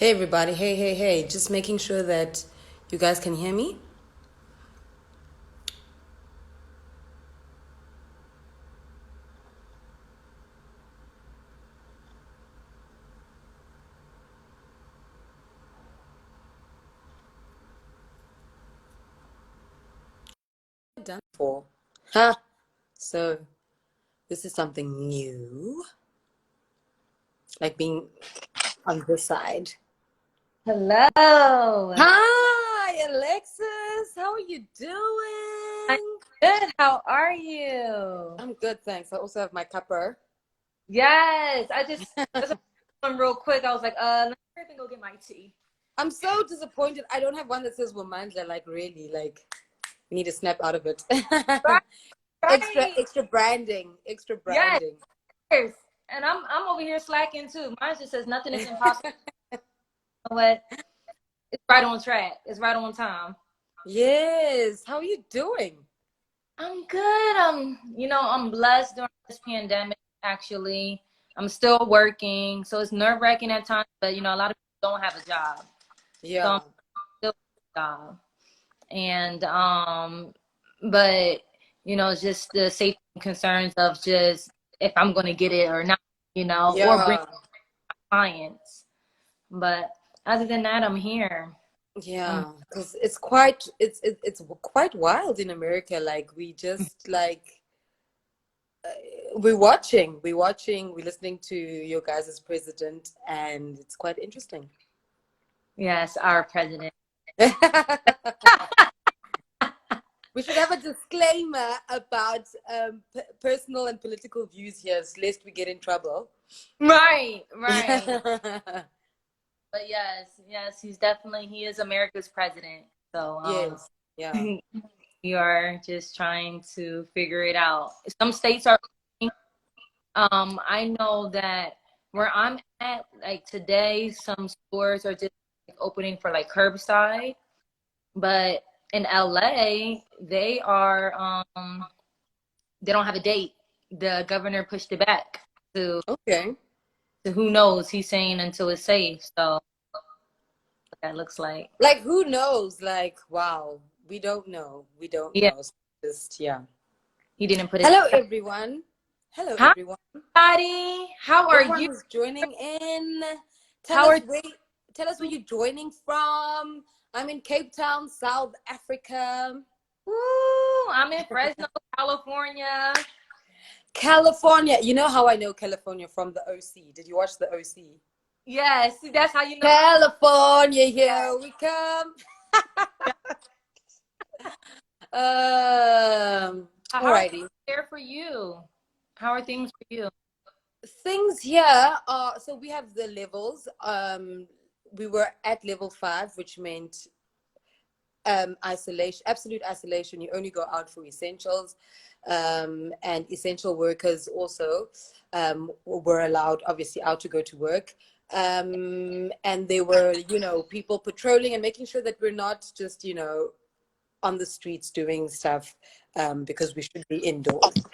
Hey everybody, hey. Just making sure that you guys can hear me. Done for. Huh. So this is something new, like being on this side. Hello. Hi, Alexis. How are you I'm doing? good. How are you? I'm good, thanks. I also have my cuppa. Yes, that's one real quick. I was like, let me go get my tea. I'm so disappointed. I don't have one that says Womandla. Like really, like we need to snap out of it. Right, extra, right. extra branding, extra Yes. branding. And I'm over here slacking too. Mine just says nothing is impossible. You know what? It's right on track. It's right on time. Yes. How are you doing? I'm good. I'm blessed during this pandemic, actually. I'm still working, so it's nerve-wracking at times, but a lot of people don't have a job. So I'm Yeah. still a job. And but just the safety concerns of just if I'm going to get it or not, or bring Yeah. clients. But other than that, I'm here. I'm Yeah. Because it's quite wild in America. Like we just like we're listening to your guys as president, and it's quite interesting. Yes, our president. We should have a disclaimer about personal and political views here, lest we get in trouble. Right, right. But yes, he is America's president. So Yes. Yeah. we are just trying to figure it out. Some states are I know that where I'm at, like today, some stores are just like, opening for like curbside, but in LA, they don't have a date. The governor pushed it back to Okay. who knows. He's saying until it's safe. So that looks like. Like who knows? Like wow, we don't know. We don't Yeah, know. So just yeah. he didn't put it. Hello everyone. Hello Hi, everyone. buddy. How are Everyone you? who's joining in. Tell How us are where tell us where you? you're joining from. I'm in Cape Town, South Africa. Woo, I'm in Fresno, California. California. You know how I know California from the OC? Did you watch the OC? Yes, that's how you know. California, here we come. How are things Alrighty. there for you? How are things for you? Things here are so we have the levels. We were at level 5, which meant isolation, absolute isolation. You only go out for essentials, and essential workers also were allowed, obviously, out to go to work. And there were, people patrolling and making sure that we're not just, on the streets doing stuff because we should be indoors.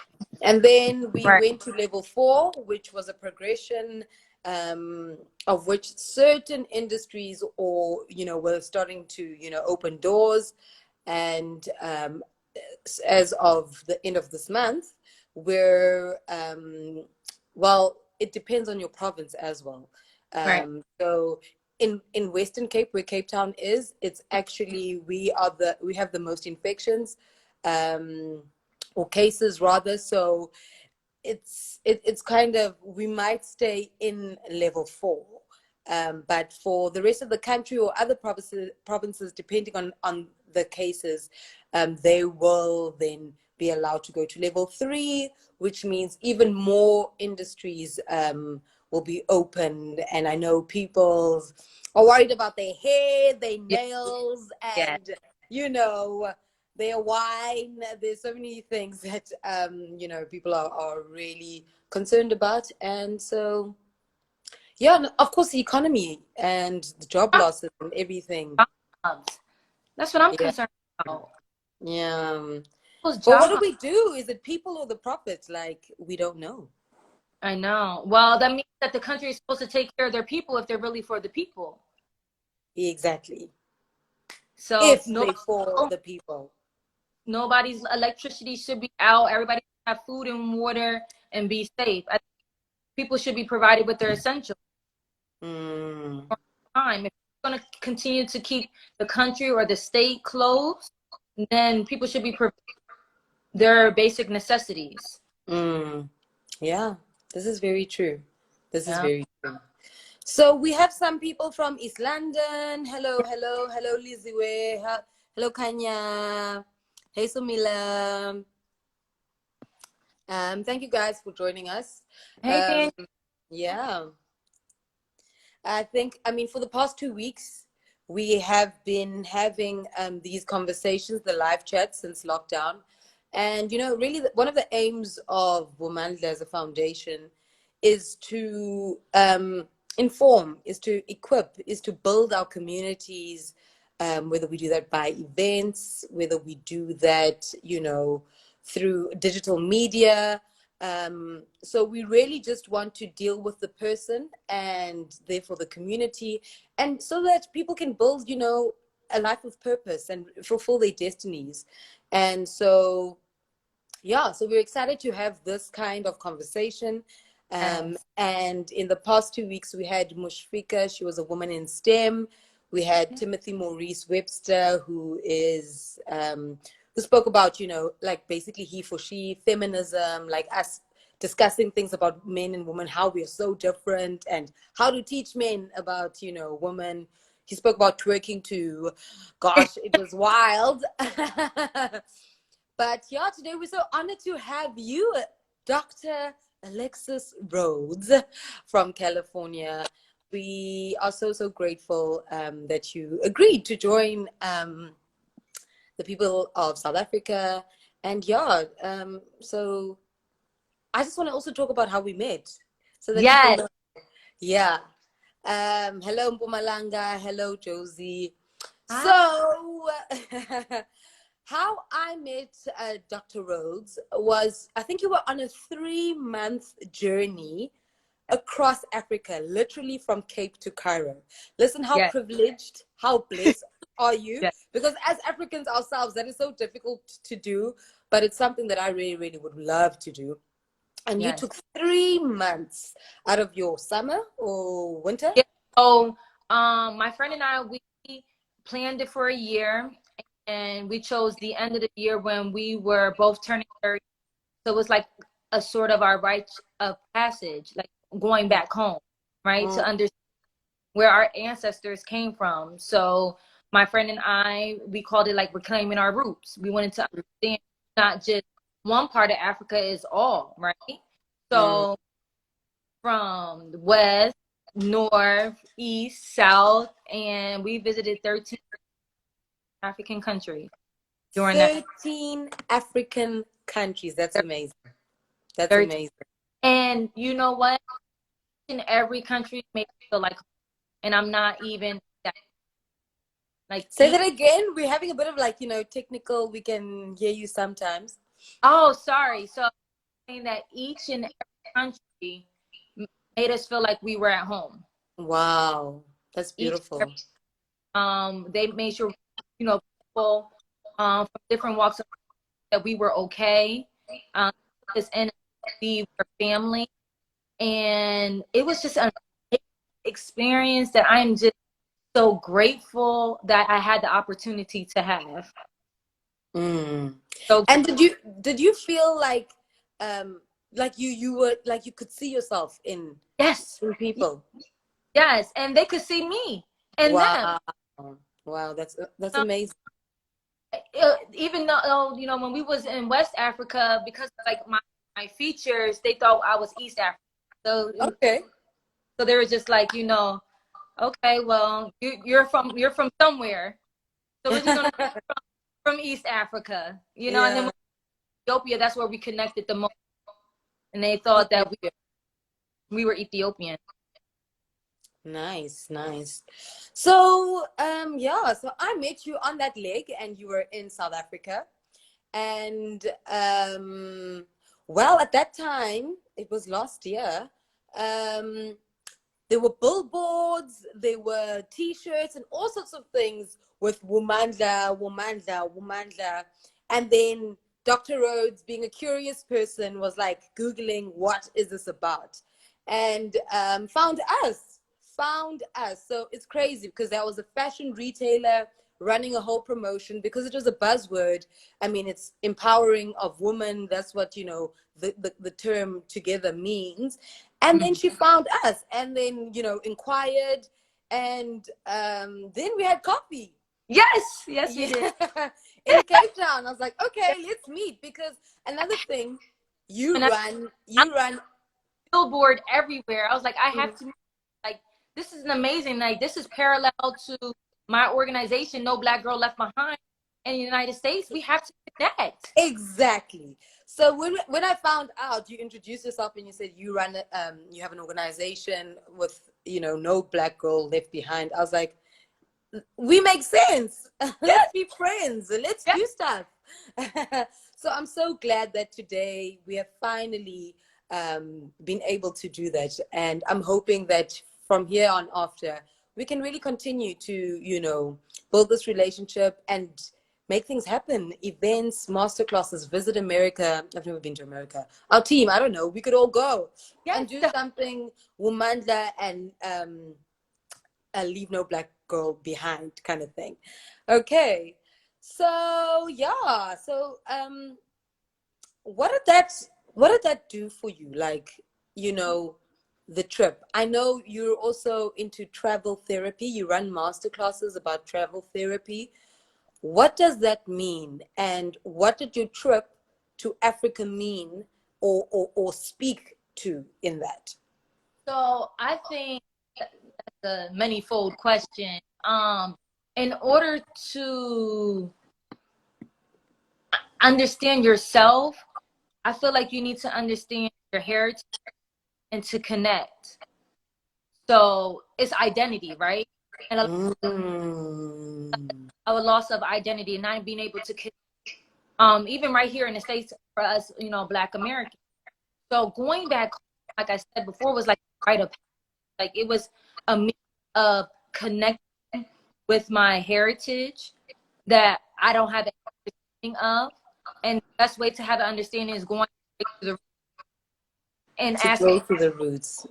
And then we Right, went to level 4, which was a progression um, of which certain industries or, were starting to, open doors. And as of the end of this month, we're, well, it depends on your province as well. right, So in Western Cape, where Cape Town is, it's actually we have the most infections, um, or cases rather. So it's kind of we might stay in level 4, but for the rest of the country or other provinces, depending on the cases, they will then be allowed to go to level 3, which means even more industries will be opened. And I know people are worried about their hair, their yeah, nails, yeah. and you know their wine. There's so many things that people are really concerned about. And so yeah, and of course the economy and the job losses and everything. Jobs. That's what I'm Yeah. concerned about. Yeah. Those But what jobs. do we do? Is it people or the profits? Like we don't know. I know. Well, that means that the country is supposed to take care of their people if they're really for the people. Exactly. So If they for the people. nobody's electricity should be out. Everybody should have food and water and be safe. I think people should be provided with their essentials. Mm, Time. If you're going to continue to keep the country or the state closed, then people should be provided their basic necessities. mm. Yeah, this is very true. This is Yeah. very true. So we have some people from East London. Hello, hello, hello, Liziwe. Hello, Kanya. Hey, Sumila. Thank you guys for joining us. Hey, Um, Dan. yeah. I mean, for the past 2 weeks, we have been having these conversations, the live chat since lockdown. And, really, one of the aims of Womandla as a foundation is to inform, is to equip, is to build our communities, whether we do that by events, whether we do that, through digital media. So we really just want to deal with the person and therefore the community, and so that people can build, a life of purpose and fulfill their destinies. And so, yeah, so we're excited to have this kind of conversation. Yes. And in the past 2 weeks, we had Mushfika, she was a woman in STEM. We had Timothy Maurice Webster, who spoke about, like basically he for she, feminism, like us discussing things about men and women, how we are so different, and how to teach men about, women. He spoke about twerking too. Gosh, it was wild. But yeah, today we're so honored to have you, Dr. Alexis Rhodes from California. We are so, so grateful that you agreed to join the people of South Africa. And yeah, so I just want to also talk about how we met so that people Yes. know. Yeah. Hello, Mpumalanga. Hello, Josie. Hi. So, how I met Dr. Rhodes was, I think you were on a 3-month journey across Africa, literally from Cape to Cairo. Listen, how Yes. privileged, how blessed are you? Yes. Because as Africans ourselves, that is so difficult to do, but it's something that I really, really would love to do. And you Yes. took 3 months out of your summer or winter? Yeah. So, my friend and I, we planned it for a year, and we chose the end of the year when we were both turning 30. So it was like a sort of our rite of passage, like going back home, right? To Mm, understand where our ancestors came from. So my friend and I, we called it like reclaiming our roots. We wanted to understand not just one part of Africa is all, right? mm. So from the west, north, east, south, and we visited 13 African countries during that 13 African countries. That's amazing. That's 13. amazing. And you know what? In every country makes me feel like, and I'm not even that, like Say that again. We're having a bit of like, technical. We can hear you sometimes. oh, sorry. So saying that each and every country made us feel like we were at home. Wow. That's Each beautiful. they made sure, people from different walks of life that we were okay. Because and we were family, and it was just an experience that I'm just so grateful that I had the opportunity to have. Mm. So And did you feel like you were like you could see yourself yes, in people? yes, and they could see me and them. Wow. Wow, that's amazing. Even though when we was in West Africa, because of, like my features, they thought I was East African. So Okay. so they were just like, okay, well you're from somewhere, so we're just gonna from East Africa, and then Yeah. with Ethiopia, that's where we connected the most, and they thought Okay. that we were Ethiopian. Nice, nice. So, yeah, so I met you on that leg and you were in South Africa. And well, at that time, it was last year. Um, there were billboards, there were T-shirts, and all sorts of things with Womandla, Womandla, Womandla. And then Dr. Rhodes, being a curious person, was like Googling, what is this about? And found us, found us. So it's crazy because there was a fashion retailer running a whole promotion because it was a buzzword. I mean, it's empowering of women. That's what, the term together means. And then she found us and then, inquired. And then we had coffee. Yes, yes, we did. In Cape Town. I was like, okay, let's meet. Because another thing, you And I'm run billboard everywhere. I was like, I have to, like, this is an amazing, like, this is parallel to my organization, No Black Girl Left Behind in the United States. We have to connect. Exactly. So when I found out, you introduced yourself and you said you have an organization with, No Black Girl Left Behind. I was like, we make sense. Let's be friends. Let's do stuff. So I'm so glad that today we have finally been able to do that. And I'm hoping that from here on after, we can really continue to, build this relationship and make things happen. Events, masterclasses, visit America. I've never been to America. Our team, I don't know. We could all go and do something, Womandla, and leave no Black girl behind kind of thing. Okay. So yeah. So what did that do for you? Like, the trip. I know you're also into travel therapy. You run master classes about travel therapy. What does that mean? And what did your trip to Africa mean or speak to in that? So I think that's a many-fold question. In order to understand yourself, I feel like you need to understand your heritage and to connect. So it's identity, right? And a loss of identity and not being able to connect. Even right here in the States for us, Black Americans. So going back, like I said before, was like right up, like it was a means of connecting with my heritage that I don't have an understanding of, and the best way to have an understanding is going to the and to asking go to the roots.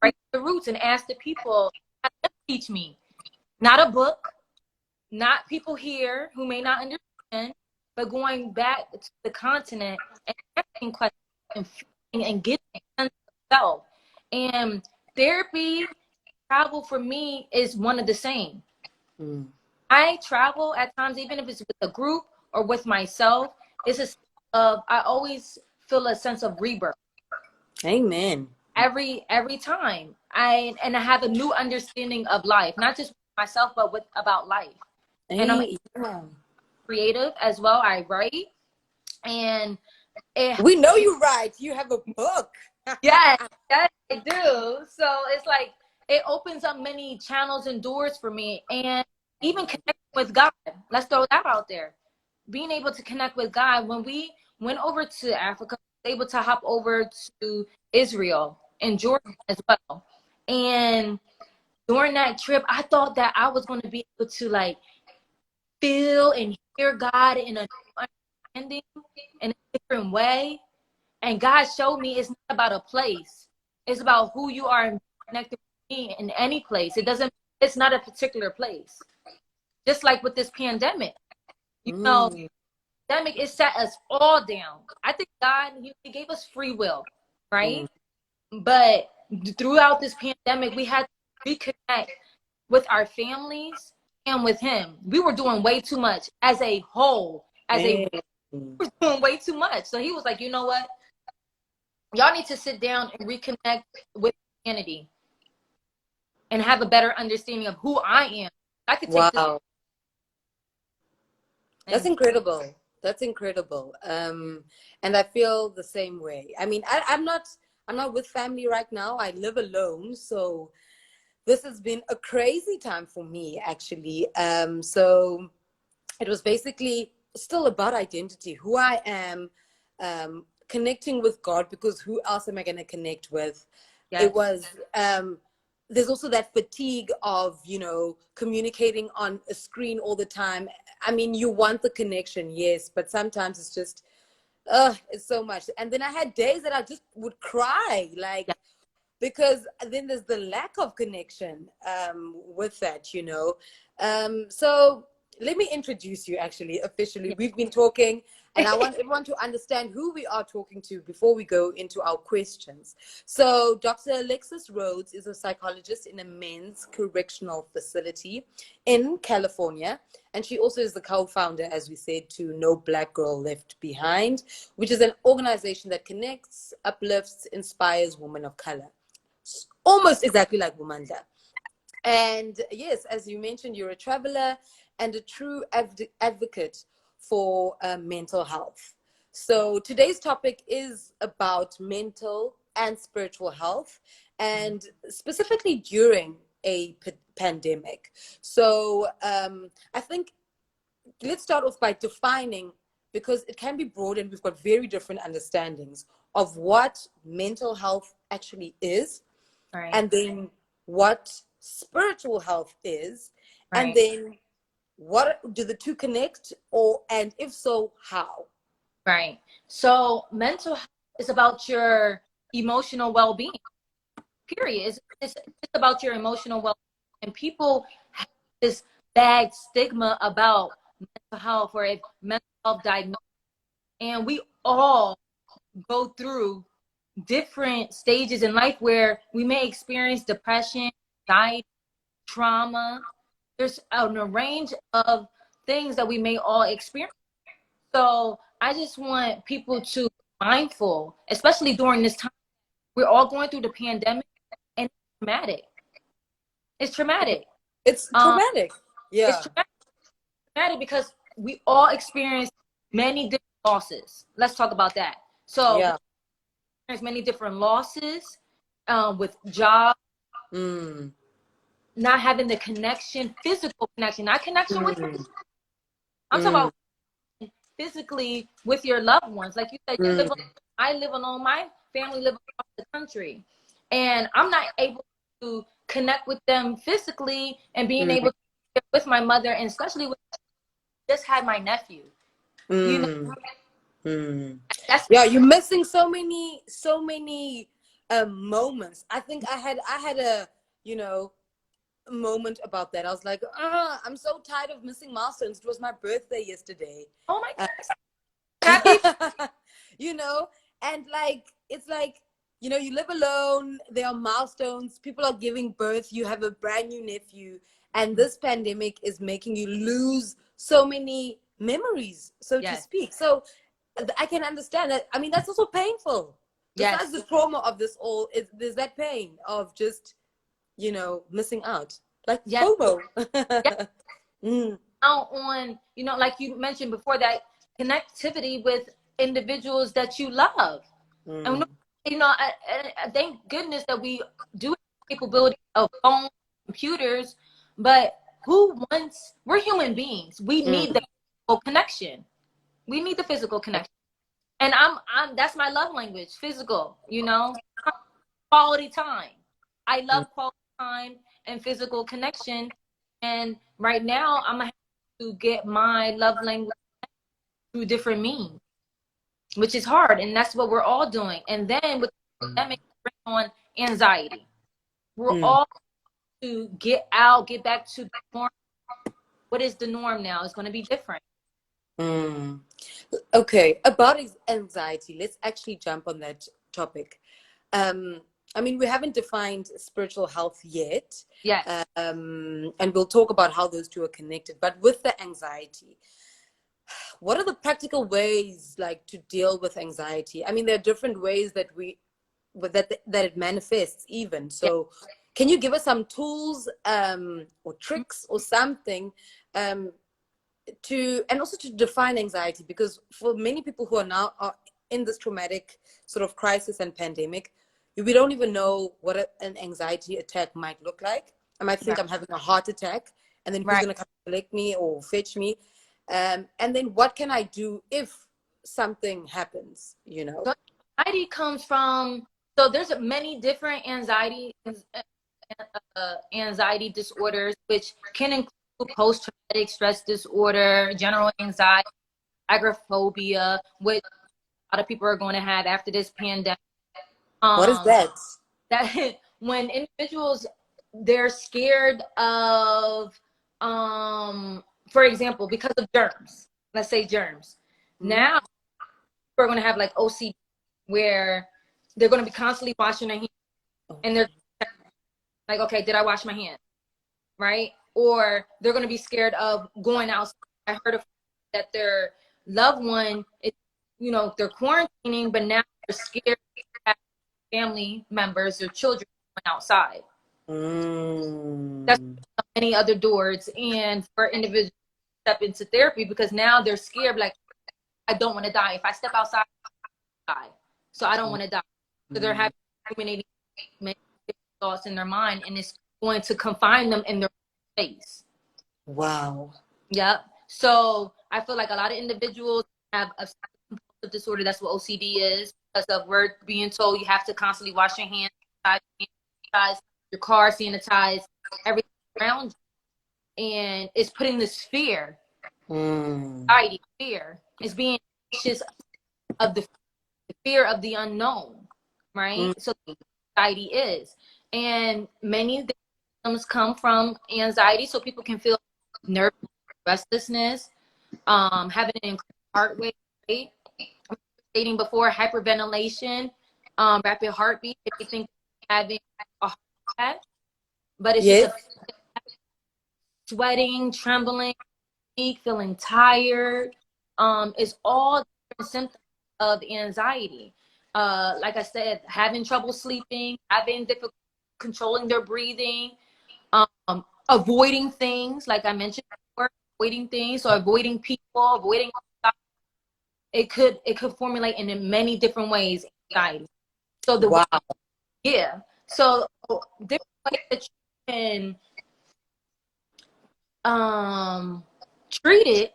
right to the roots and ask the people, teach me, not a book, not people here who may not understand, but going back to the continent and asking questions and feeling and getting a sense of self. And therapy, travel for me is one of the same. I travel at times, even if it's with a group or with myself. It's a sense of, I always feel a sense of rebirth. Amen. Every time I have a new understanding of life, not just myself, but about life. And I'm creative as well. I write, and we know you write. You have a book. yes, I do. So it's like it opens up many channels and doors for me, and even connecting with God. Let's throw that out there. Being able to connect with God. When we went over to Africa, I was able to hop over to Israel and Jordan as well. And during that trip, I thought that I was going to be able to like feel and hear God in a understanding in a different way. And God showed me it's not about a place. It's about who you are connected with me in any place. It's not a particular place. Just like with this pandemic, pandemic, it set us all down. I think God, he gave us free will, right? But throughout this pandemic, we had to reconnect with our families and with him. We were doing way too much as a whole, we were doing way too much. So he was like, you know what? Y'all need to sit down and reconnect with humanity and have a better understanding of who I am. I could take this. That's incredible. That's incredible. And I feel the same way. I mean, I'm not with family right now. I live alone. So this has been a crazy time for me, actually. So it was basically still about identity, who I am, connecting with God, because who else am I going to connect with? Yes. It was there's also that fatigue of, communicating on a screen all the time. I mean, you want the connection, yes, but sometimes it's just, it's so much. And then I had days that I just would cry, like, Yeah. because then there's the lack of connection with that. So let me introduce you actually officially. Yeah. We've been talking, and I want everyone to understand who we are talking to before we go into our questions. So Dr. Alexis Rhodes is a psychologist in a men's correctional facility in California, and she also is the co-founder, as we said, to No Black Girl Left Behind, which is an organization that connects, uplifts, inspires women of color, almost exactly like Womanda. And yes, as you mentioned, you're a traveler and a true advocate for mental health. So today's topic is about mental and spiritual health, and specifically during a pandemic. So I think let's start off by defining, because it can be broad and we've got very different understandings of what mental health actually is, Right. and then what spiritual health is, and Right. then what do the two connect, or and if so, how? Right. So mental health is about your emotional well-being. Period. It's about your emotional well-being. And people have this bad stigma about mental health or a mental health diagnosis. And we all go through different stages in life where we may experience depression, anxiety, trauma. There's a range of things that we may all experience. So I just want people to be mindful, especially during this time. We're all going through the pandemic, and it's traumatic. It's traumatic. It's Um, traumatic. it's Yeah. traumatic because we all experience many different losses. Let's talk about that. So Yeah. there's many different losses with job, Mm. not having the connection, physical connection, not connection with. Mm. I'm talking Mm. about physically with your loved ones. Like you said, you live. Mm. I live alone. My family live across the country, and I'm not able to connect with them physically and being Mm. able to be with my mother, and especially with just had my nephew. You know, Mm. Mm. that's Yeah, you're missing so many moments. I think I had a you know moment about that. I was like, I'm so tired of missing milestones. It was my birthday yesterday. oh my Uh, goodness, happy. you know, and like, it's like, you live alone. There are milestones. People are giving birth. You have a brand new nephew. And this pandemic is making you lose so many memories, so to Yes, speak. So I can understand that. I mean, that's also painful. Besides yes, the trauma of this all, there's that pain of just, missing out. Like yes, FOMO. yes. Mm, Now on, like you mentioned before, that connectivity with individuals that you love. And mm, I thank goodness that we do have the capability of phones, computers, but we're human beings. We need the mm, physical connection. We need the physical connection. And that's my love language, physical, quality time. I mm, love quality time and physical connection. And right now I'm gonna have to get my love language through different means, which is hard. And that's what we're all doing. And then with the pandemic, bring on anxiety. We're mm, all to get out, get back to the norm. What is the norm now? It's going to be different. mm. Okay, about anxiety, let's actually jump on that topic. Um, I mean, we haven't defined spiritual health yet, Yes. and we'll talk about how those two are connected. But with the anxiety, what are the practical ways, like, to deal with anxiety? I mean, there are different ways that it manifests even. Yeah. So can you give us some tools, or tricks or something, um, and also to define anxiety? Because for many people who are in this traumatic sort of crisis and pandemic, we don't even know what an anxiety attack might look like. I might think Right. I'm having a heart attack, and then who's Right. going to come collect me or fetch me? And then what can I do if something happens, So anxiety comes from, so there's many different anxiety anxiety disorders, which can include post-traumatic stress disorder, general anxiety, agoraphobia, which a lot of people are going to have after this pandemic. What is that? That when individuals, they're scared of, for example, because of germs. Let's say germs. Now we're going to have like OCD, where they're going to be constantly washing their hands, and they're like, okay, did I wash my hands? Right? Or they're going to be scared of going outside. I heard of that their loved one is, you know, they're quarantining, but now they're scared to have family members or children going outside. That's many other doors, and for individuals to step into therapy, because now they're scared, like, I don't want to die. If I step outside, I die. So I don't want to die. So they're having ruminating thoughts in their mind, and it's going to confine them in their space. Wow. Yep. So I feel like a lot of individuals have obsessive compulsive disorder. That's what OCD is, because of we're being told you have to constantly wash your hands, sanitize your car, sanitize everything around you. And it's putting this fear, anxiety, fear. It's being anxious of the fear of the unknown, right? So anxiety is. And many of the symptoms come from anxiety. So people can feel nervous, restlessness, having an increased heart rate, stating before, hyperventilation, rapid heartbeat, if you think having a heart attack. But it's just sweating, trembling, feeling tired. It's all different symptoms of anxiety. Like I said, having trouble sleeping, having difficulty controlling their breathing, avoiding things, like I mentioned before, avoiding things, or avoiding people, avoiding. It could formulate in many different ways. Anxiety. So so different ways that you can treat it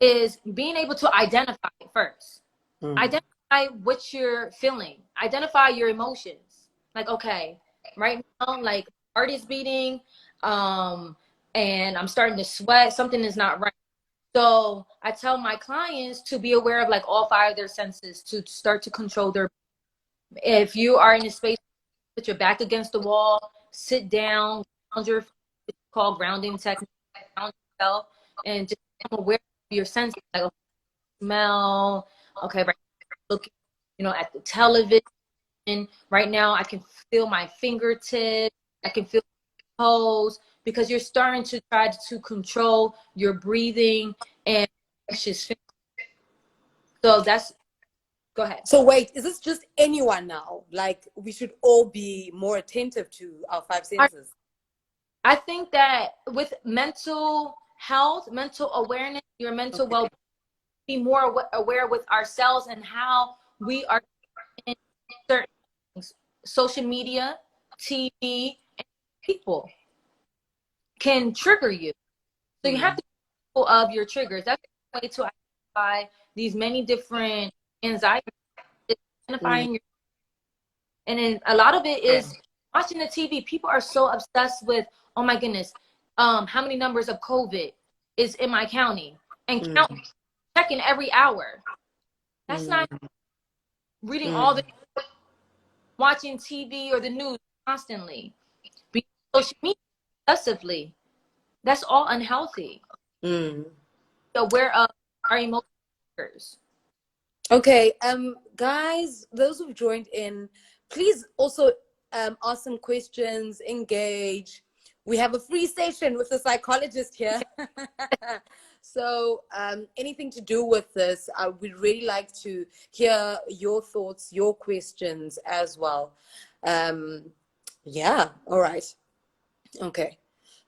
is being able to identify it first. Identify what you're feeling. Identify your emotions. Like, okay, right now, like, heart is beating, and I'm starting to sweat. Something is not right. So I tell my clients to be aware of like all 5 of their senses, to start to control their. If you are in a space, put your back against the wall, sit down, ground your, it's called grounding technique, ground yourself, and just become aware of your senses. Like, okay, smell, okay, right, looking, you know, at the television. Right now, I can feel my fingertips, I can feel my toes, because you're starting to try to control your breathing and anxious. So that's, go ahead. So wait, is this just anyone now? Like, we should all be more attentive to our 5 senses? I think that with mental health, mental awareness, your mental well-being, be more aware with ourselves and how we are in certain things. Social media, TV, and people can trigger you. So you have to be mindful of your triggers. That's a way to identify these many different anxieties. Identifying your, and then a lot of it is watching the TV. People are so obsessed with, oh my goodness, how many numbers of COVID is in my county, and checking every hour. That's not reading all the, watching TV or the news constantly, being on social media excessively. That's all unhealthy. So aware of our emotions. Okay, guys, those who've joined in, please also ask some questions, engage. We have a free session with a psychologist here. So anything to do with this, I would really like to hear your thoughts, your questions as well. Yeah, all right. Okay.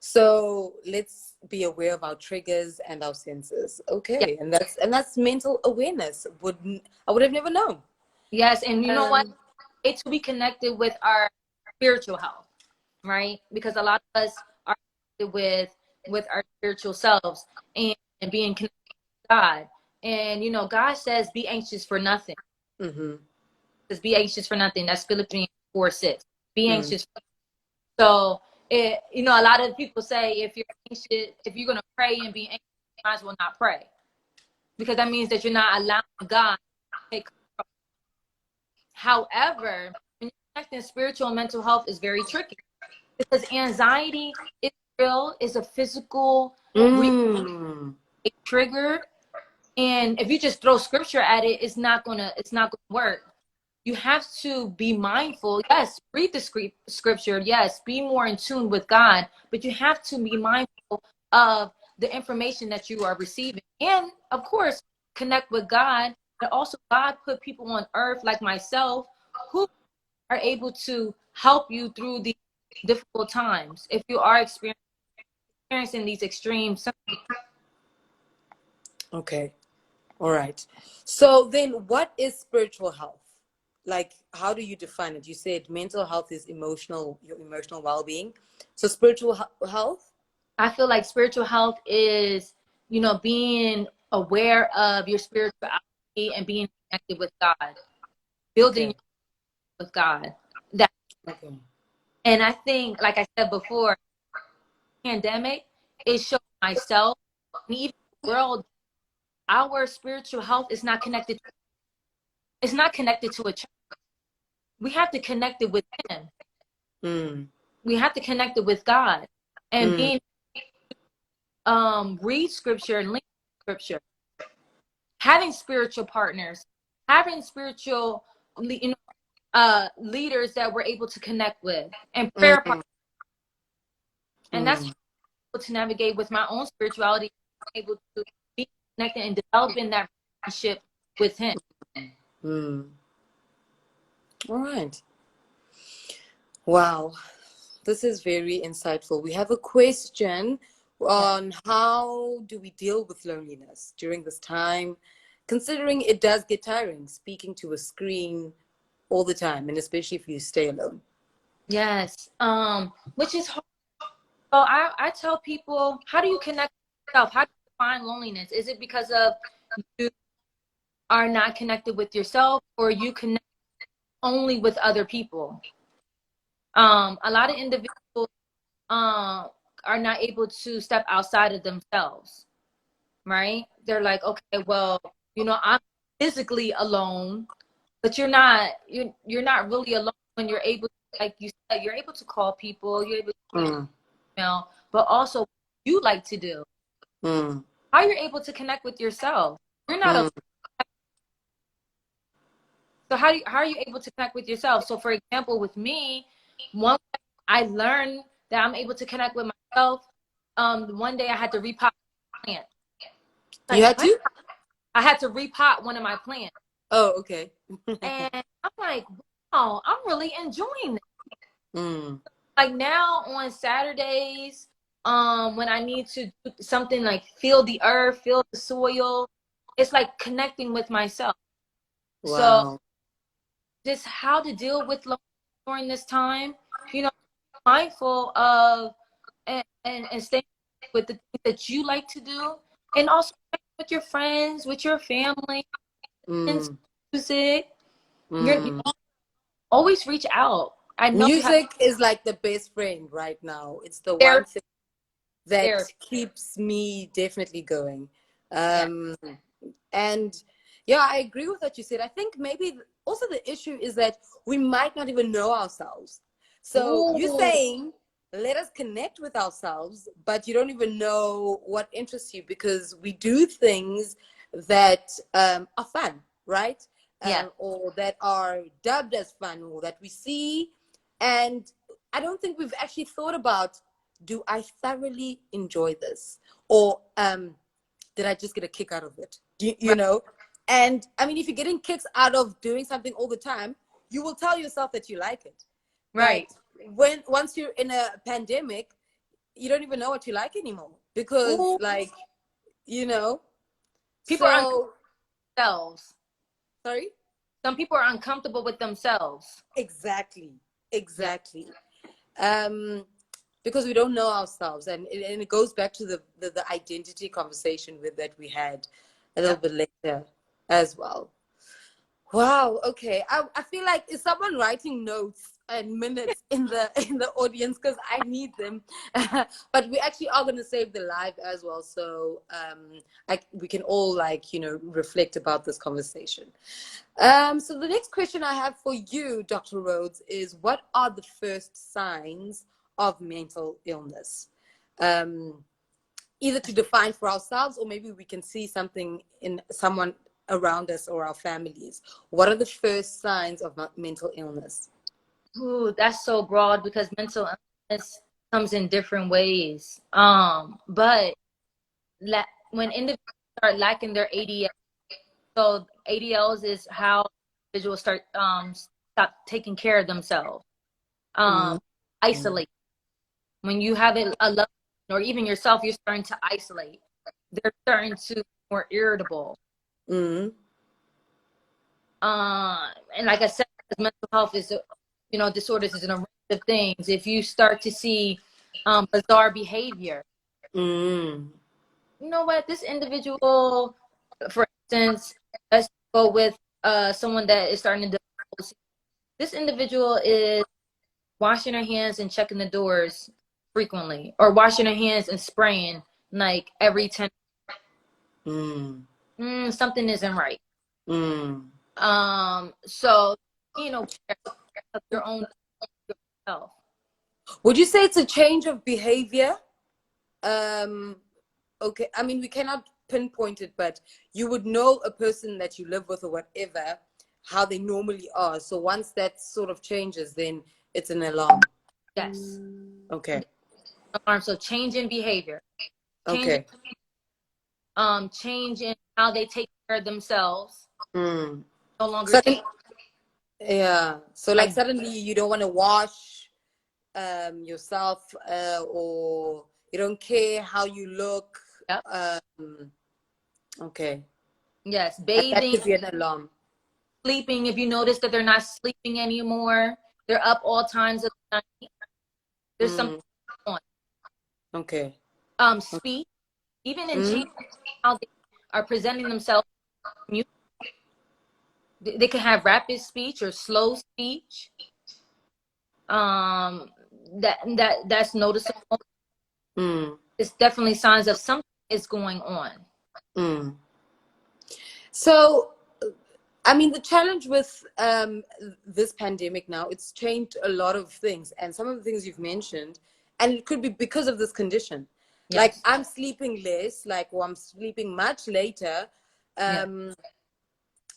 So let's be aware of our triggers and our senses. Okay. And that's mental awareness. I would have never known. Yes, and you know what? It's to be connected with our spiritual health, right? Because a lot of us are connected with our spiritual selves and being connected with God. And you know, God says, "Be anxious for nothing." Says, "Be anxious for nothing." That's Philippians 4:6. Be anxious. So you know, a lot of people say if you're anxious, if you're gonna pray and be anxious, you might as well not pray, because that means that you're not allowing God to take control. However, when you're connecting spiritual and mental health is very tricky, because anxiety is real, is a physical trigger, and if you just throw scripture at it, it's not gonna work. You have to be mindful. Yes, read the scripture. Yes, be more in tune with God, but you have to be mindful of the information that you are receiving, and of course, connect with God. But also, God put people on earth like myself who are able to help you through these difficult times if you are experiencing these extreme symptoms. Okay. All right. So then what is spiritual health? Like, how do you define it? You said mental health is your emotional well-being. So spiritual health? I feel like spiritual health is, you know, being aware of your spirituality and being connected with God, building Okay. with God. That, Okay. and I think, like I said before, pandemic, it showed myself and even the world, our spiritual health is not connected. It's not connected to a church. We have to connect it with Him. Mm. We have to connect it with God, and Mm. being read scripture and link scripture, having spiritual partners, having spiritual, you know, leaders that we're able to connect with, and prayer Mm. partners. And that's Mm. able to navigate with my own spirituality, able to be connected and developing that relationship with Him. Mm. All right. Wow. This is very insightful. We have a question Yeah. on how do we deal with loneliness during this time, considering it does get tiring speaking to a screen all the time, and especially if you stay alone. Yes. Which is hard. So I tell people, how do you connect with yourself? How do you define loneliness? Is it because of you are not connected with yourself, or you connect only with other people? A lot of individuals are not able to step outside of themselves, right? They're like, okay, well, you know, I'm physically alone, but you're not really alone when you're able to, like you said, you're able to call people, you're able to Mm. email, but also you like to do. Mm. How you're able to connect with yourself. You're not a Mm. So how are you able to connect with yourself? So for example, with me, one way I learned that I'm able to connect with myself. One day I had to repot my plant. You Like had what? to? I had to repot one of my plants, Oh, okay. and I'm like, wow, I'm really enjoying it. Mm. Like now on Saturdays, when I need to do something like feel the earth, feel the soil, it's like connecting with myself. So Wow. just how to deal with loneliness during this time, you know, mindful of and staying with the things that you like to do, and also with your friends, with your family, and Mm. music. You Mm. always reach out. I know you have Music is like the best friend right now. It's the one therapy. thing that Therapy. keeps me definitely going. Yeah. Um, and yeah, I agree with what you said. I think maybe also the issue is that we might not even know ourselves. So you're Ooh. saying, let us connect with ourselves, but you don't even know what interests you because we do things that are fun, right? Yeah. Or that are dubbed as fun, or that we see. And I don't think we've actually thought about, do I thoroughly enjoy this? Or did I just get a kick out of it? You Right. know? And I mean, if you're getting kicks out of doing something all the time, you will tell yourself that you like it. But Right. once you're in a pandemic, you don't even know what you like anymore because, Ooh. like, you know. People are uncomfortable So, with themselves. sorry. Some people are uncomfortable with themselves. Exactly. Yeah. Exactly. Um, because we don't know ourselves, and it goes back to the identity conversation that we had a little Yeah. bit later as well. Wow. Okay. I feel like, is someone writing notes and minutes in the audience, because I need them. But we actually are going to save the live as well, so we can all, like, reflect about this conversation. So the next question I have for you, Dr. Rhodes, is what are the first signs of mental illness? Either to define for ourselves, or maybe we can see something in someone around us or our families. What are the first signs of mental illness? Ooh, that's so broad because mental illness comes in different ways. But when individuals start lacking their ADL, so ADLs is how individuals stop taking care of themselves. Mm, Isolate. When you have a loved one, or even yourself, you're starting to isolate. They're starting to be more irritable. mm, And like I said, mental health is, disorders is an array of things. If you start to see bizarre behavior, mm, you know what, this individual, for instance, let's go with someone that is starting to develop. This individual is washing her hands and checking the doors frequently, or washing her hands and spraying like every 10. mm, Something isn't right. mm. So, care of your own health. Would you say it's a change of behavior? Um, okay, I mean, we cannot pinpoint it, but you would know a person that you live with or whatever, how they normally are. So once that sort of changes, then it's an alarm. Yes. Okay. Alarm. So change in behavior. Change Okay. change in how they take care of themselves. Mm. No longer So, take yeah. So like like suddenly you don't want to wash yourself, or you don't care how you look. yep. Okay. Yes. That Bathing, could be an alarm. sleeping. If you notice that they're not sleeping anymore, they're up all times of the night. There's something Mm. on. Okay. Speech, even in Mm. change how they are presenting themselves. They can have rapid speech or slow speech. Um, that's noticeable. Mm. It's definitely signs of something is going on. Mm. So, I mean, the challenge with this pandemic now, it's changed a lot of things. And some of the things you've mentioned, and it could be because of this condition. Like, Yes. I'm sleeping less, like, or I'm sleeping much later. Yeah. Um,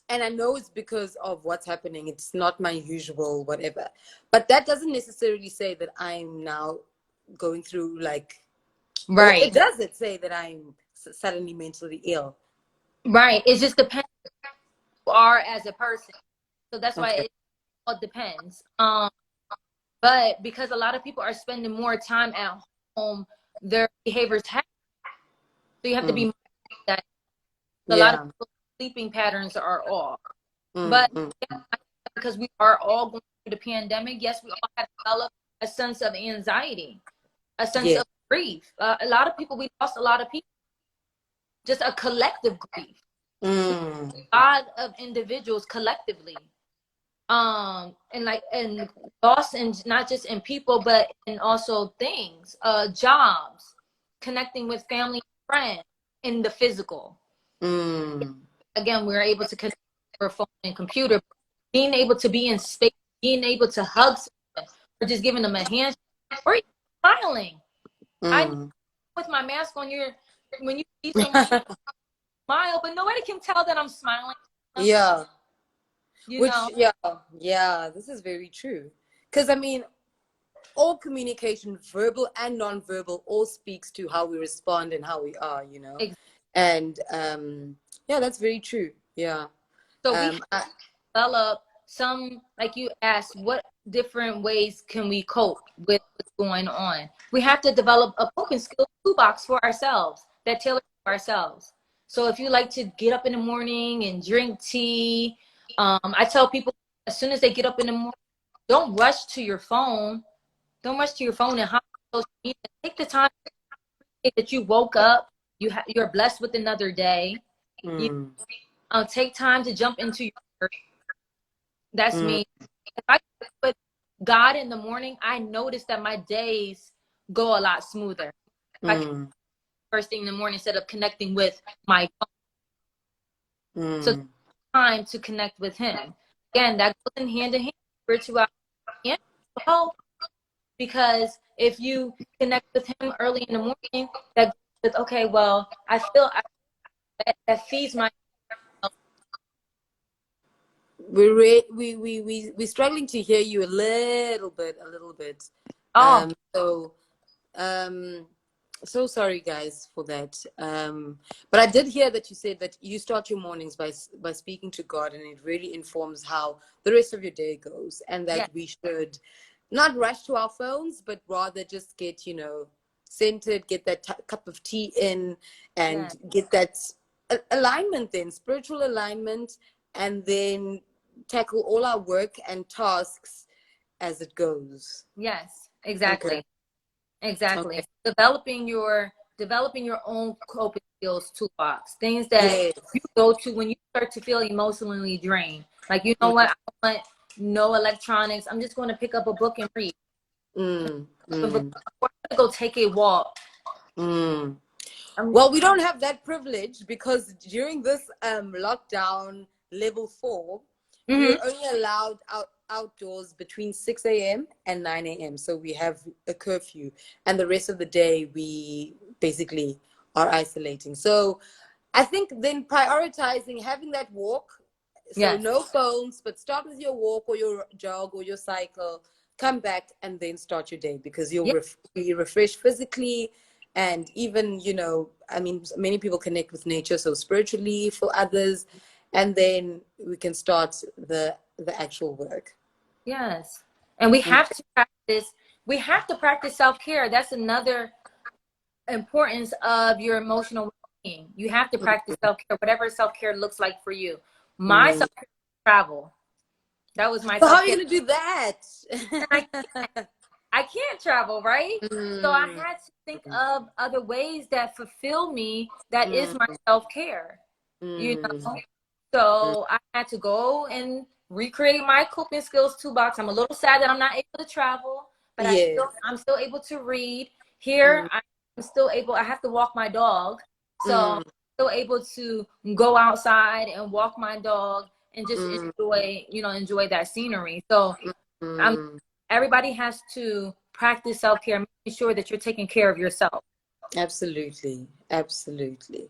and I know it's because of what's happening. It's not my usual whatever. But that doesn't necessarily say that I'm now going through, like, or Right. it doesn't say that I'm suddenly mentally ill. Right. It just depends who you are as a person. So that's why Okay. it all depends. But because a lot of people are spending more time at home, their behaviors have. So you have to be Mm. mindful of that. A lot of Yeah. people's sleeping patterns are off. Mm, But mm, yeah, because we are all going through the pandemic, yes, we all have developed a sense of anxiety, a sense yeah. of grief. A lot of people, we lost a lot of people, just a collective grief. Mm, A lot of individuals collectively. And loss in not just in people, but in also things, jobs, connecting with family and friends in the physical. mm. Again, we're able to connect our phone and computer, being able to be in space, being able to hug someone, or just giving them a handshake, or even smiling. I know Mm. with my mask on, when you see someone smile, but nobody can tell that I'm smiling. Yeah. You Which, know, yeah, yeah, this is very true. Because, I mean, all communication, verbal and non-verbal, all speaks to how we respond and how we are. And yeah, that's very true. Yeah. so we Um, I, develop some, like you asked, what different ways can we cope with what's going on? We have to develop a coping skill toolbox for ourselves that tailors to ourselves. So if you like to get up in the morning and drink tea, I tell people as soon as they get up in the morning, don't rush to your phone. Don't rush to your phone and hop on social media. Take the time that you woke up. You're blessed with another day. You mm, take time to jump into your work. That's Mm, me. If I connect with God in the morning, I notice that my days go a lot smoother. If I connect mm, first thing in the morning instead of connecting with my phone. So mm. time to connect with him. Again, that goes in hand, spirituality and mental health. Because if you connect with him early in the morning, that goes with, okay, well, that feeds my. We're struggling to hear you a little bit. Oh, So um so sorry guys for that. But I did hear that you said that you start your mornings by speaking to God, and it really informs how the rest of your day goes, and that yes, we should not rush to our phones, but rather just get, centered, get that cup of tea in, yes, and get that alignment, then spiritual alignment, and then tackle all our work and tasks as it goes. yes, Okay. exactly. Exactly. Okay. Developing your own coping skills toolbox. Things that Yes. you go to when you start to feel emotionally drained. Like, you know Mm, what? I want no electronics. I'm just going to pick up a book and read. mm, Or I'm mm, going to go take a walk. mm. I'm, Well, we don't have that privilege because during this lockdown level 4, we're Mhm. only allowed outdoors between 6 a.m. and 9 a.m. So we have a curfew, and the rest of the day we basically are isolating. So I think then prioritizing having that walk, so Yes. no phones, but start with your walk or your jog or your cycle, come back and then start your day, because you'll Yeah. be refreshed physically. And even, I mean, many people connect with nature, so spiritually for others, and then we can start the actual work. Yes. And we have to practice self-care. That's another importance of your emotional well-being. You have to practice self-care, whatever self-care looks like for you. My Mm. self-care is travel. That was my So how are self-care. you going to do that? And I can't travel, right? So I Mm, had to think of other ways that fulfill me, that is mm, my self-care, you mm, know? mm. So I had to go and recreate my coping skills toolbox. I'm a little sad that I'm not able to travel, but Yes. I'm still able to read. Here, Mm, I'm still able, I have to walk my dog. So I'm mm, still able to go outside and walk my dog and just mm, enjoy that scenery. So I'm mm. everybody has to practice self-care, making sure that you're taking care of yourself. Absolutely. Absolutely.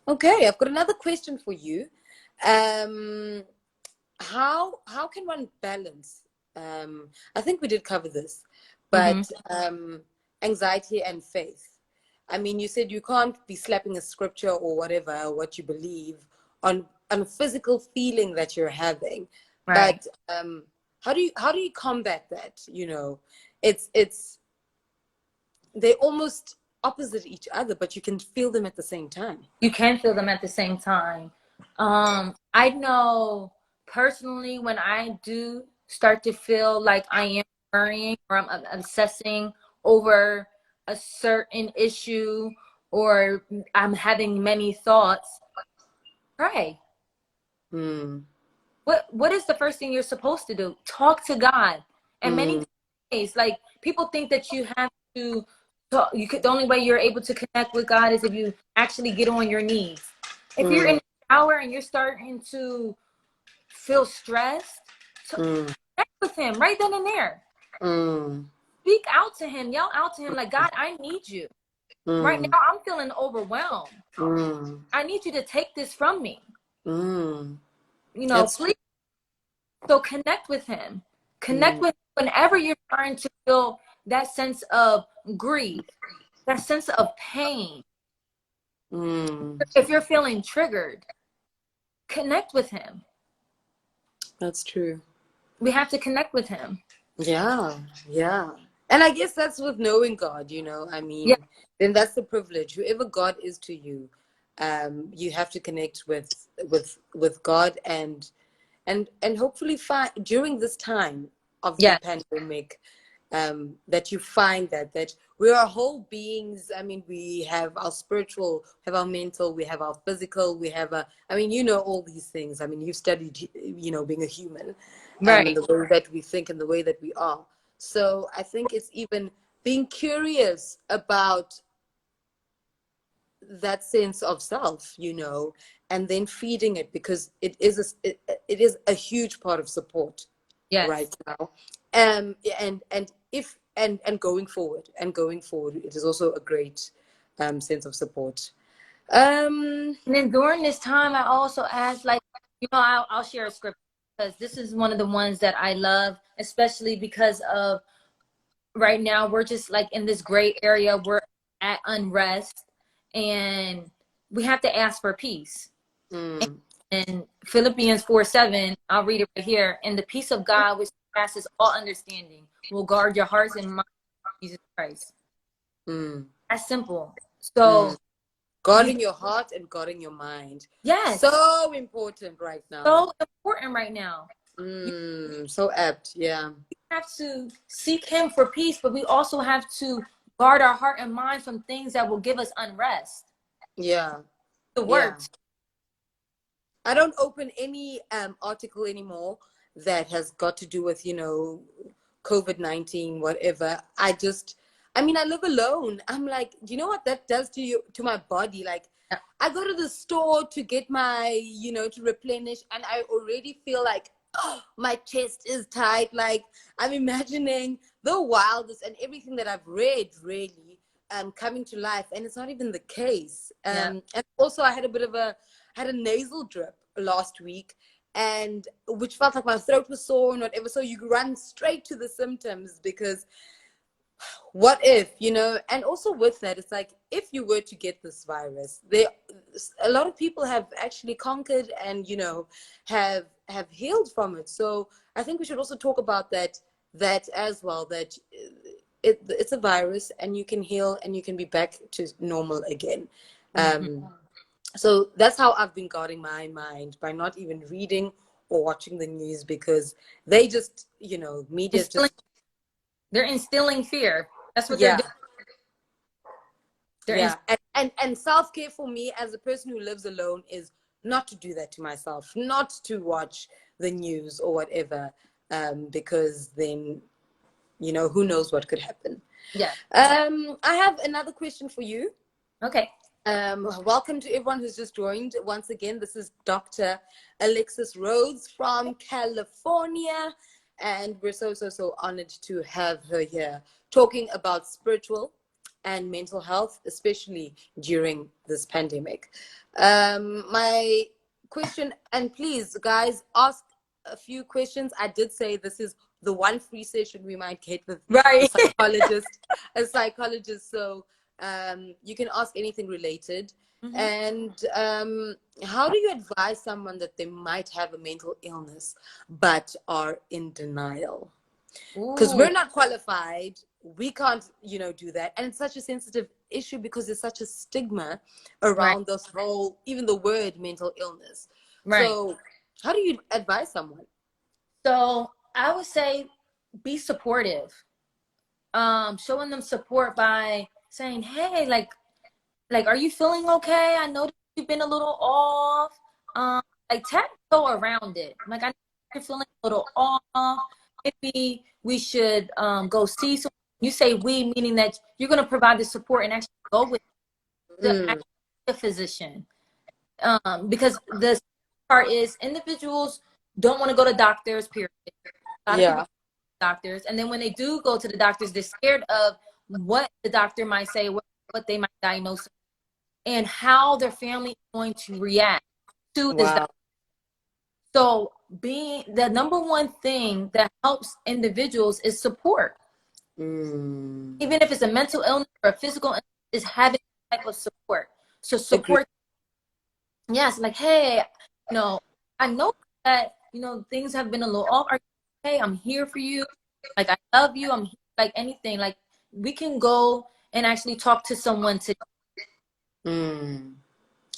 Okay, I've got another question for you. Um, how can one balance? I think we did cover this, Mm-hmm. but anxiety and faith. I mean, you said you can't be slapping a scripture or whatever, what you believe, on a physical feeling that you're having. Right. But how do you combat that? It's they're almost opposite each other, but you can feel them at the same time. You can feel them at the same time. I know personally when I do start to feel like I am worrying or I'm obsessing over a certain issue or I'm having many thoughts, pray. Mm, What is the first thing you're supposed to do? Talk to God. And many mm, days, like people think that you have to talk, the only way you're able to connect with God is if you actually get on your knees. If you're in mm, the shower and you're starting to feel stressed, mm, connect with him right then and there. mm, Speak out to him, yell out to him like, God, I need you. Right mm, now I'm feeling overwhelmed. mm, I need you to take this from me. mm. That's true. Please. So connect with him. Connect Mm, with whenever you're starting to feel that sense of grief, that sense of pain. mm. If you're feeling triggered, connect with him. That's true. We have to connect with him. Yeah, yeah. And I guess that's with knowing God. I Yeah. mean, then that's the privilege. Whoever God is to you, you have to connect with God, and hopefully find during this time of the Yes. pandemic, that you find that we are whole beings. I mean, we have our spiritual, have our mental, we have our physical, we have I mean, you know, all these things. I mean, you've studied, you know, being a human, and Right. the way that we think and the way that we are. So I think it's even being curious about that sense of self, you know, and then feeding it, because it is a huge part of support Yes. right now. And if and going forward, it is also a great sense of support. um And then during this time, I also asked, like, I'll share a script because this is one of the ones that I love, especially because of right now we're just like in this gray area. We're at unrest, and we have to ask for peace. mm, And Philippians 4:7, I'll read it right here. And the peace of God, which passes all understanding, will guard your hearts and minds in Jesus Christ. mm, That's simple. mm. So we, Guarding your heart and guarding your mind, yes, so important right now. so important right now. You So apt, yeah. have to seek Him for peace, but we also have to guard our heart and mind from things that will give us unrest. Yeah, The yeah. works. I don't open any article anymore that has got to do with, you know, COVID-19, whatever. I mean, I live alone. I'm like, do you know what that does to you, to my body? Like, I go to the store to get my, you know, to replenish, and I already feel like, oh, my chest is tight. Like, I'm imagining the wildest and everything that I've read, really, coming to life, and it's not even the case. Yeah. And also, I had a nasal drip last week, and which felt like my throat was sore and whatever. So you run straight to the symptoms, because what if, you know? And also with that, it's like, if you were to get this virus, a lot of people have actually conquered and, you know, have healed from it. So I think we should also talk about that as well, that it's a virus, and you can heal and you can be back to normal again. Mhm. So that's how I've been guarding my mind, by not even reading or watching the news, because they just, you know, media is Instilling, just, they're instilling fear. That's what they're yeah, doing. They're yeah. And self-care for me, as a person who lives alone, is not to do that to myself, not to watch the news or whatever, because then, you know, who knows what could happen. yeah. I have another question for you. Okay. Welcome to everyone who's just joined. Once again, this is Dr. Alexis Rhodes from California, and we're so honored to have her here talking about spiritual and mental health, especially during this pandemic. My question, and please, guys, ask a few questions. I did say this is the one free session we might get with a Right. psychologist, So you can ask anything related. Hmm. And how do you advise someone that they might have a mental illness but are in denial? Because Ooh, we're not qualified, we can't, you know, do that, and it's such a sensitive issue because there's such a stigma right, around this whole, even the word mental illness. right. So how do you advise someone? So I would say be supportive. Showing them support by saying, "Hey, like, are you feeling okay? I know you've been a little off. Like, go around it. Like, I know you're feeling a little off. Maybe we should go see someone." You say we, meaning that you're going to provide the support and actually go with Mm, the physician. Because the part is individuals don't want to go to doctors, period. A lot of people yeah. go to doctors, and then when they do go to the doctors, they're scared of what the doctor might say, what they might diagnose, and how their family is going to react to this. Wow. So being the number one thing that helps individuals is support. Mm, Even if it's a mental illness or a physical illness, is having a type of support. So agree. support, yes, like, hey, I know that, things have been a little off. Are you okay? I'm here for you. Like, I love you. I'm here, like anything. Like, we can go and actually talk to someone to, Mm.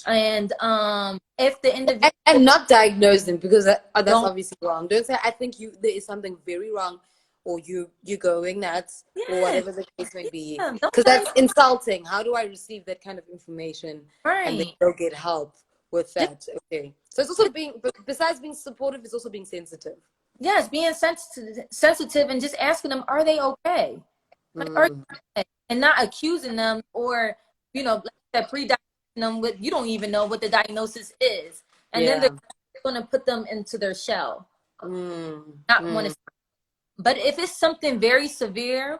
and if the individual And not diagnose them, because that's don't, obviously wrong. Don't say, I think you there is something very wrong or you're going nuts, or Yes. whatever the case may be. Don't Because tell me. that's insulting. How do I receive that kind of information and then Right. go get help with Just, that? Okay. So it's also being, but besides being supportive, it's also being sensitive. yes, being sensitive and just asking them, are they okay? Like, are Mm, they okay? And not accusing them or, like that pre-diagnosing them with, you don't even know what the diagnosis is. And then they're yeah. going to put them into their shell. Mm, Not want mm, to. But if it's something very severe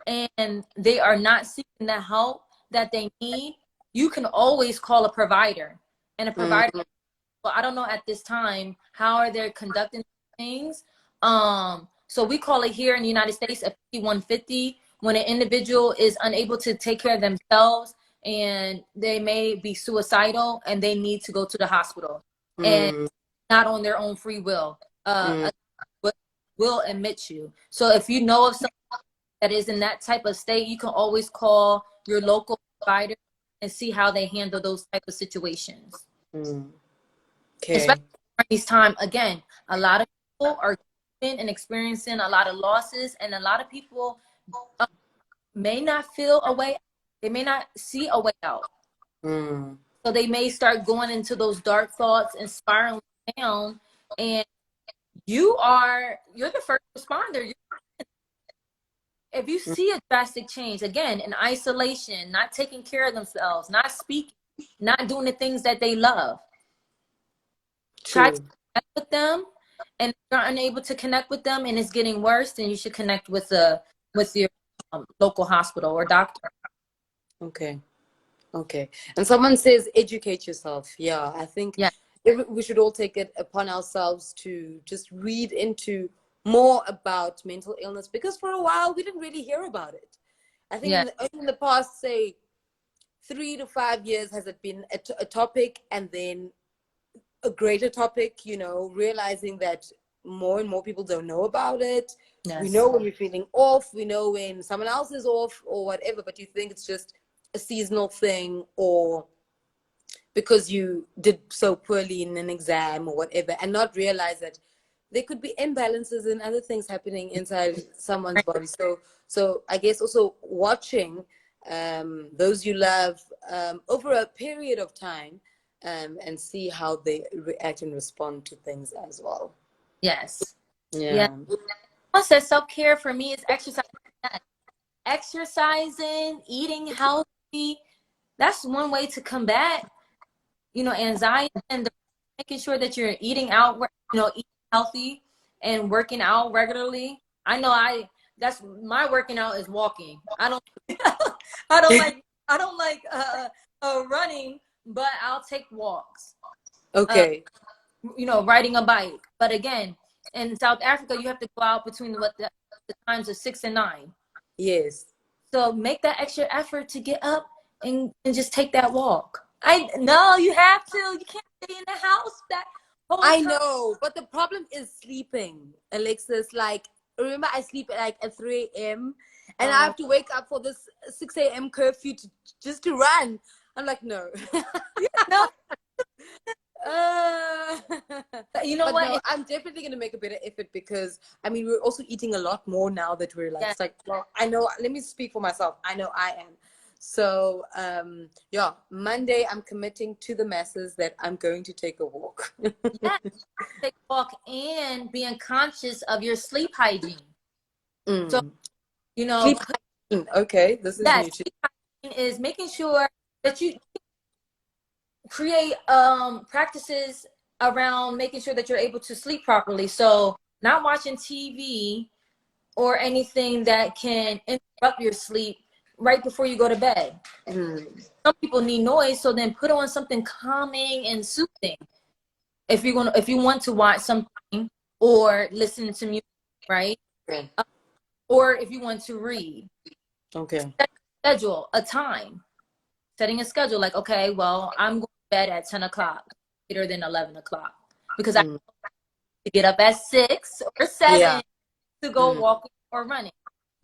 and they are not seeking the help that they need, you can always call a provider. And a provider, mm, well, I don't know at this time how are they conducting things. So we call it here in the United States a 5150 when an individual is unable to take care of themselves and they may be suicidal and they need to go to the hospital and mm, not on their own free will. mm, Will admit you. So if you know of someone that is in that type of state, you can always call your local provider and see how they handle those type of situations. mm. Especially Okay. during these time, again, a lot of people are and experiencing a lot of losses, and a lot of people may not feel a way. They may not see a way out. Mm, So they may start going into those dark thoughts and spiraling down. And you're the first responder. If you mm, see a drastic change, again, in isolation, not taking care of themselves, not speaking, not doing the things that they love, try to true. connect with them. And if you're unable to connect with them and it's getting worse, then you should connect with your local hospital or doctor. Okay. Okay. And someone says educate yourself. Yeah, I think Yeah, we should all take it upon ourselves to just read into more about mental illness, because for a while we didn't really hear about it. I think yeah, only in the past, say, 3 to 5 years has it been a topic, and then a greater topic, realizing that more and more people don't know about it. We yes, know when we're feeling off, we know when someone else is off or whatever, but you think it's just a seasonal thing, or because you did so poorly in an exam or whatever, and not realize that there could be imbalances and other things happening inside someone's body. So I guess also watching those you love over a period of time, and see how they react and respond to things as well. yes, yeah. Yeah. Plus, that self-care for me is exercise. Exercising, eating healthy. That's one way to combat, anxiety and making sure that you're eating out, eating healthy and working out regularly. I know that's my working out is walking. I don't, I don't like, I don't like running, but I'll take walks. Uh, Okay. Riding a bike. But again, in South Africa, you have to go out between the times of 6 and 9. Yes. So make that extra effort to get up and just take that walk. I no, you have to. You can't stay in the house that whole I time. know, but the problem is sleeping, Alexis. Like, remember, I sleep at 3 a.m. and I Um, have to wake up for this 6 a.m. curfew just to run. I'm like, no. no, uh, you know but what? no, I'm definitely going to make a better effort, because, I mean, we're also eating a lot more now that we're like, Yeah, it's like, well, I know, let me speak for myself. I know I am. So, yeah, Monday, I'm committing to the masses that I'm going to take a walk. yeah. Take a walk and being conscious of your sleep hygiene. So Mm. you know, Sleep hygiene. Okay, this is new yes, to sleep hygiene is making sure that you create practices around making sure that you're able to sleep properly. So not watching TV or anything that can interrupt your sleep right before you go to bed. mm. Some people need noise, so then put on something calming and soothing. If you want to watch something or listen to music, right? Okay. Or if you want to read, Okay. schedule a time. Setting a schedule like, okay, well, I'm going to bed at 10 o'clock, later than 11 o'clock, because I Mm. have to get up at 6 or 7 Yeah. to go Mm. walking or running.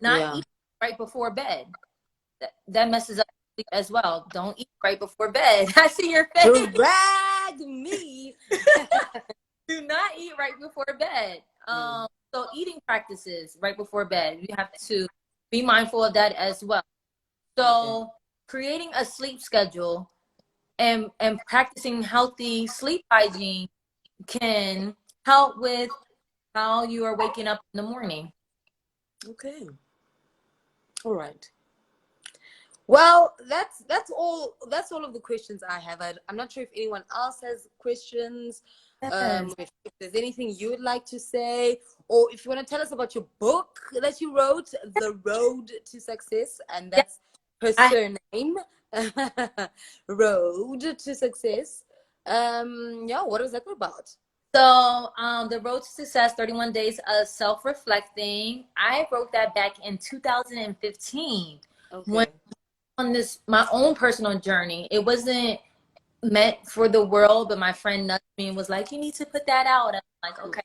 Not Yeah. eat right before bed. That messes up sleep as well. Don't eat right before bed. I see your face. Drag me. Do not eat right before bed. Mm. also eating practices right before bed. You have to be mindful of that as well. Okay. So creating a sleep schedule and practicing healthy sleep hygiene can help with how you are waking up in the morning. Okay. All right. Well, that's all of the questions I have. I'm not sure if anyone else has questions. Yes. If there's anything you would like to say, or if you want to tell us about your book that you wrote, The Road to Success, and Yeah. that's her I surname, Road to Success. Yeah, what is that about? So, The Road to Success, 31 Days of Self-Reflecting. I wrote that back in 2015 when Okay. on this my own personal journey. It wasn't meant for the world, but my friend nudged me and was like, "You need to put that out." And I'm like, "Okay."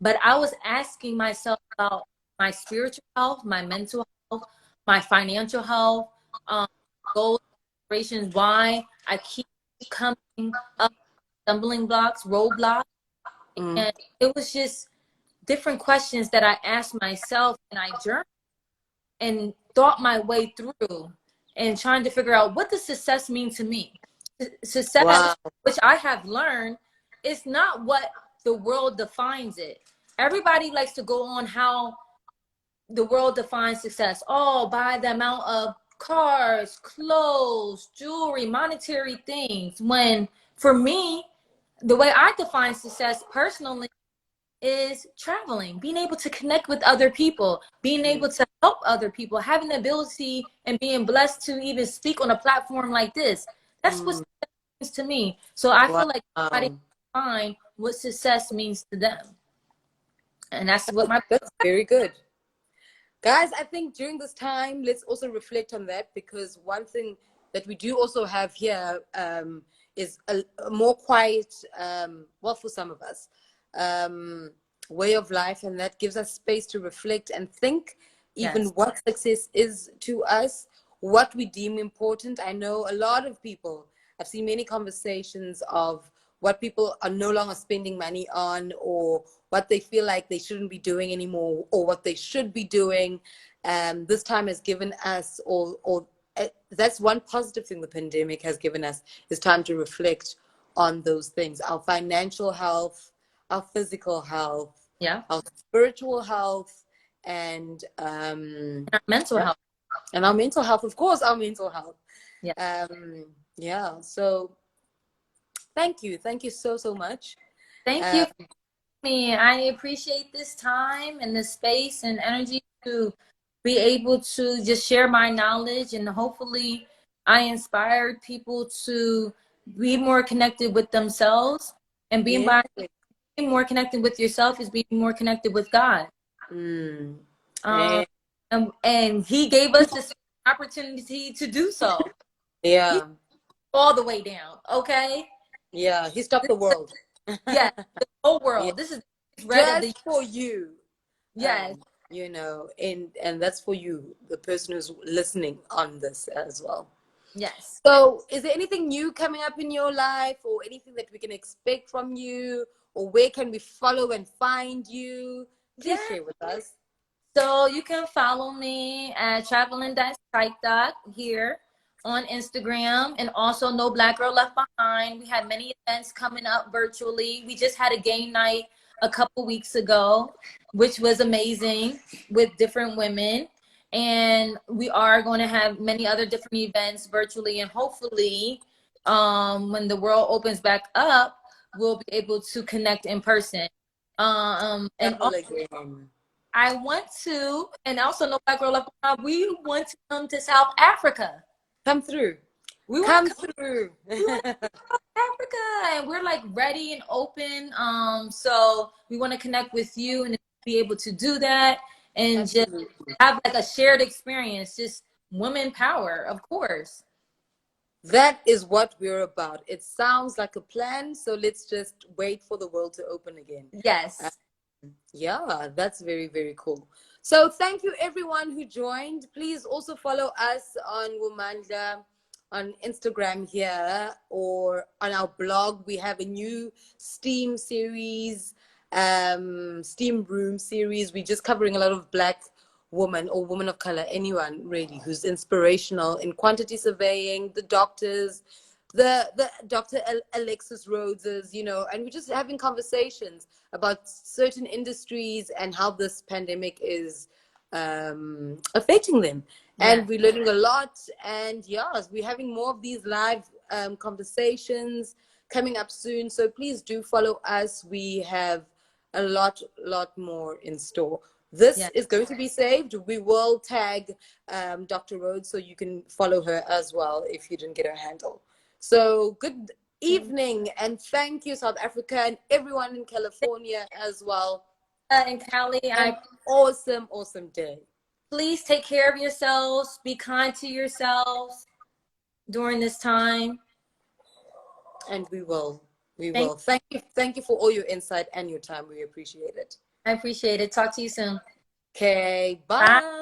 But I was asking myself about my spiritual health, my mental health, my financial health, um, goals, aspirations, why I keep coming up stumbling blocks, roadblocks. Mm. And it was just different questions that I asked myself, and I journaled and thought my way through and trying to figure out what does success mean to me. Success, Wow. which I have learned, is not what the world defines it. Everybody likes to go on how the world defines success. Oh, by the amount of cars, clothes, jewelry, monetary things. When for me, the way I define success personally is traveling, being able to connect with other people, being Mm. able to help other people, having the ability and being blessed to even speak on a platform like this. That's what Mm. success means to me. So I feel like everybody Wow. define what success means to them. And that's what my That's very good. Guys, I think during this time, let's also reflect on that, because one thing that we do also have here is a more quiet, well, for some of us, um, way of life. And that gives us space to reflect and think even yes. what success is to us, what we deem important. I know a lot of people, I've seen many conversations of what people are no longer spending money on, or what they feel like they shouldn't be doing anymore, or what they should be doing. This time has given us, or that's one positive thing the pandemic has given us, is time to reflect on those things: our financial health, our physical health, Yeah. our spiritual health, and And our mental yeah, health. and our mental health, of course, our mental health. Yeah. Yeah. So thank you so much. Thank Um, you for me. I appreciate this time and the space and energy to be able to just share my knowledge, and hopefully I inspired people to be more connected with themselves, and being yeah. by being more connected with yourself is being more connected with God. Mm. Um, Eh, and He gave us this opportunity to do so. He yeah. all the way down. Okay. Yeah. He stopped the world. Yes, the whole Yeah. world. This is red of the Just for you. yes. And that's for you, the person who's listening on this as well. Yes. So, is there anything new coming up in your life, or anything that we can expect from you, or where can we follow and find you? Please Yeah. share with us. So you can follow me at traveling.psych here on Instagram, and also No Black Girl Left Behind. We had many events coming up virtually. We just had a game night a couple weeks ago, which was amazing with different women. And we are going to have many other different events virtually, and hopefully, when the world opens back up, we'll be able to connect in person. And Travel again. I want to, and also No Black Girl Left Behind, we want to come to South Africa. Come through. We want to Come come. through. We want to Africa, and we're like ready and open. So we want to connect with you and be able to do that, and just Absolutely. have like a shared experience, just women power, of course. That is what we're about. It sounds like a plan, so let's just wait for the world to open again. Uh, Yes. yeah, that's very, very cool. So thank you everyone who joined. Please also follow us on Womandla on Instagram here, or on our blog. We have a new STEAM series. Steam Room series. We're just covering a lot of Black women or women of color, anyone really who's inspirational in quantity surveying, the doctors, the Dr. Alexis Rhodes's, you know, and we're just having conversations about certain industries and how this pandemic is affecting them. Yeah. And we're learning a lot. And yes, we're having more of these live conversations coming up soon. So please do follow us. We have a lot more in store. This Yeah. is going to be saved. We will tag Dr. Rhodes so you can follow her as well if you didn't get her handle. So good evening and thank you, South Africa, and everyone in California as well. And Callie, An awesome day. please take care of yourselves. Be kind to yourselves during this time. And we will. Thank Thank you for all your insight and your time. We appreciate it. I appreciate it. Talk to you soon. Okay, Bye. bye.